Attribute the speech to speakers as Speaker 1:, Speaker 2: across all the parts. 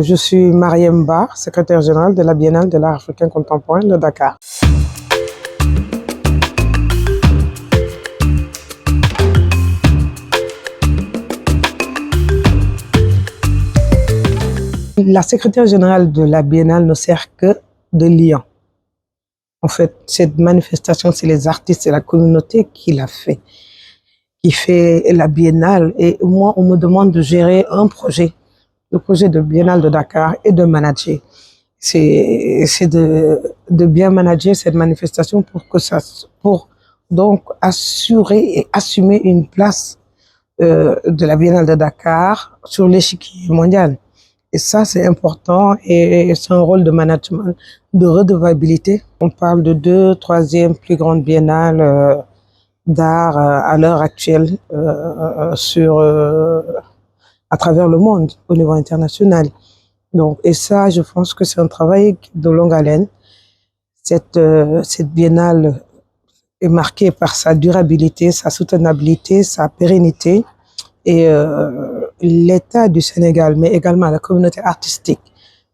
Speaker 1: Je suis Mariem Ba, secrétaire générale de la Biennale de l'art africain contemporain de Dakar. La secrétaire générale de la Biennale ne sert que de lien. En fait, cette manifestation, c'est les artistes, c'est la communauté qui l'a fait, qui fait la Biennale. Et moi, on me demande de gérer un projet, le projet de Biennale de Dakar et de manager. C'est de bien manager cette manifestation pour donc assurer et assumer une place de la Biennale de Dakar sur l'échiquier mondial. Et ça, c'est important et c'est un rôle de management, de redevabilité. On parle de 2e, 3e plus grande biennale d'art à l'heure actuelle à travers le monde, au niveau international. Donc, et ça, je pense que c'est un travail de longue haleine. Cette biennale est marquée par sa durabilité, sa soutenabilité, sa pérennité. Et l'État du Sénégal, mais également la communauté artistique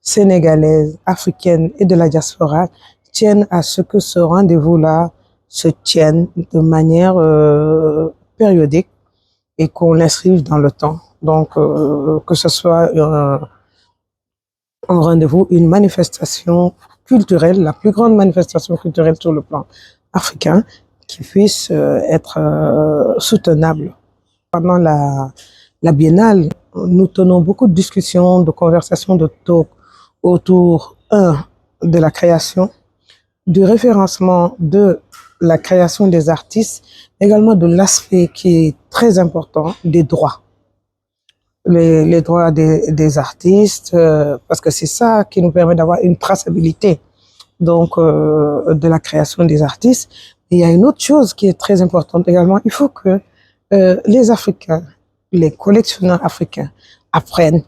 Speaker 1: sénégalaise, africaine et de la diaspora tiennent à ce que ce rendez-vous-là se tienne de manière périodique et qu'on l'inscrive dans le temps. Donc, que ce soit un rendez-vous, une manifestation culturelle, la plus grande manifestation culturelle sur le plan africain, qui puisse être soutenable. Pendant la Biennale, nous tenons beaucoup de discussions, de conversations, de talks autour, de la création, du référencement de la création des artistes, également de l'aspect qui est très important, des droits. Les droits des artistes, parce que c'est ça qui nous permet d'avoir une traçabilité donc de la création des artistes. Et il y a une autre chose qui est très importante également, il faut que les Africains, les collectionneurs africains apprennent,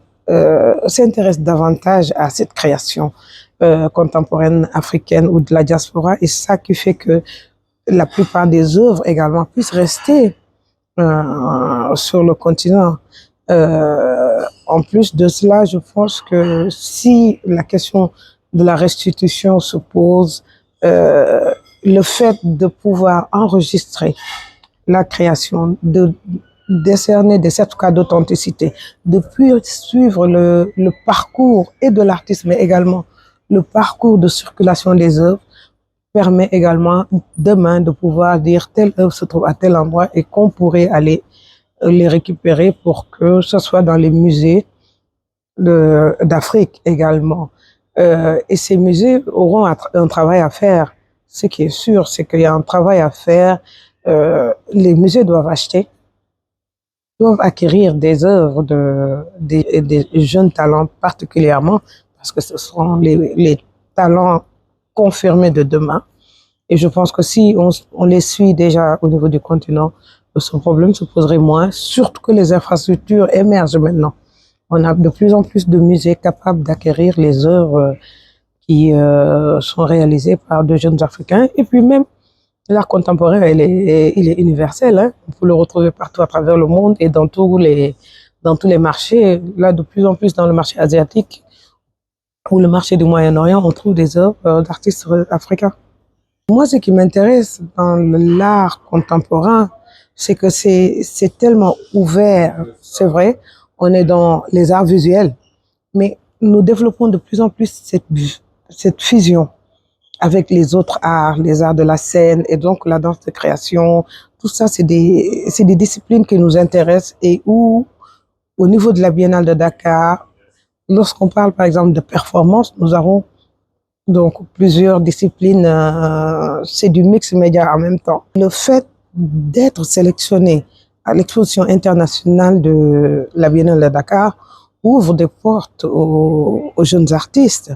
Speaker 1: s'intéressent davantage à cette création contemporaine africaine ou de la diaspora, et ça qui fait que la plupart des œuvres également puissent rester sur le continent. En plus de cela, je pense que si la question de la restitution se pose, le fait de pouvoir enregistrer la création, de décerner des certificats d'authenticité, de suivre le parcours et de l'artiste, mais également le parcours de circulation des œuvres, permet également demain de pouvoir dire telle œuvre se trouve à tel endroit et qu'on pourrait aller les récupérer pour que ce soit dans les musées d'Afrique également. Et ces musées auront un travail à faire. Ce qui est sûr, c'est qu'il y a un travail à faire. Les musées doivent acquérir des œuvres des jeunes talents particulièrement, parce que ce seront les talents confirmés de demain. Et je pense que si on les suit déjà au niveau du continent, ce problème se poserait moins, surtout que les infrastructures émergent maintenant. On a de plus en plus de musées capables d'acquérir les œuvres qui sont réalisées par de jeunes Africains. Et puis même, l'art contemporain, il est universel, hein. On peut le retrouver partout à travers le monde et dans tous les marchés. Là, de plus en plus dans le marché asiatique ou le marché du Moyen-Orient, on trouve des œuvres d'artistes africains. Moi, ce qui m'intéresse dans l'art contemporain, c'est que c'est tellement ouvert. C'est vrai, on est dans les arts visuels, mais nous développons de plus en plus cette fusion avec les autres arts, les arts de la scène et donc la danse de création. Tout ça, c'est des disciplines qui nous intéressent et où, au niveau de la Biennale de Dakar, lorsqu'on parle par exemple de performance, nous avons donc plusieurs disciplines, c'est du mix média en même temps. Le fait d'être sélectionné à l'exposition internationale de la Biennale de Dakar ouvre des portes aux jeunes artistes.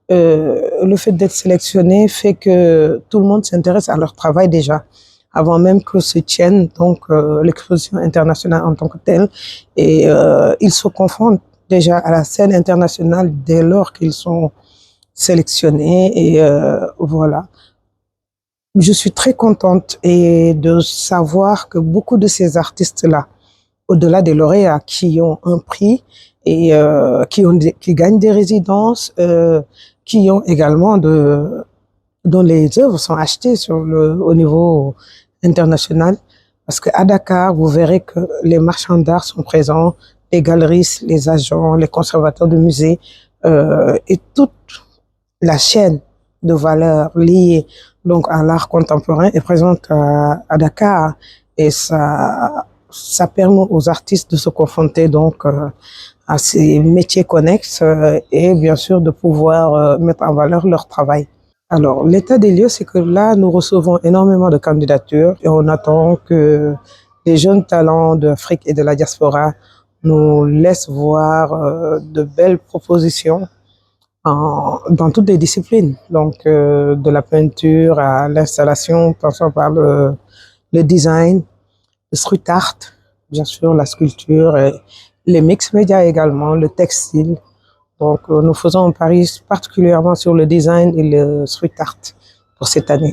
Speaker 1: Le fait d'être sélectionné fait que tout le monde s'intéresse à leur travail déjà, avant même que se tienne donc l'exposition internationale en tant que telle. Et ils se confrontent déjà à la scène internationale dès lors qu'ils sont sélectionnés. Et voilà. Je suis très contente et de savoir que beaucoup de ces artistes-là, au-delà des lauréats qui ont un prix, et qui gagnent des résidences, qui ont également dont les œuvres sont achetées au niveau international. Parce qu'à Dakar, vous verrez que les marchands d'art sont présents, les galeristes, les agents, les conservateurs de musées, et toute la chaîne de valeur liée donc à l'art contemporain est présente à Dakar, et ça permet aux artistes de se confronter donc à ces métiers connexes, et bien sûr de pouvoir mettre en valeur leur travail. Alors, l'état des lieux, c'est que là, nous recevons énormément de candidatures et on attend que les jeunes talents d'Afrique et de la diaspora nous laissent voir de belles propositions dans toutes les disciplines. Donc, de la peinture à l'installation, passant par le design, le street art, bien sûr, la sculpture, et les mix médias également, le textile. Donc, nous faisons un pari particulièrement sur le design et le street art pour cette année.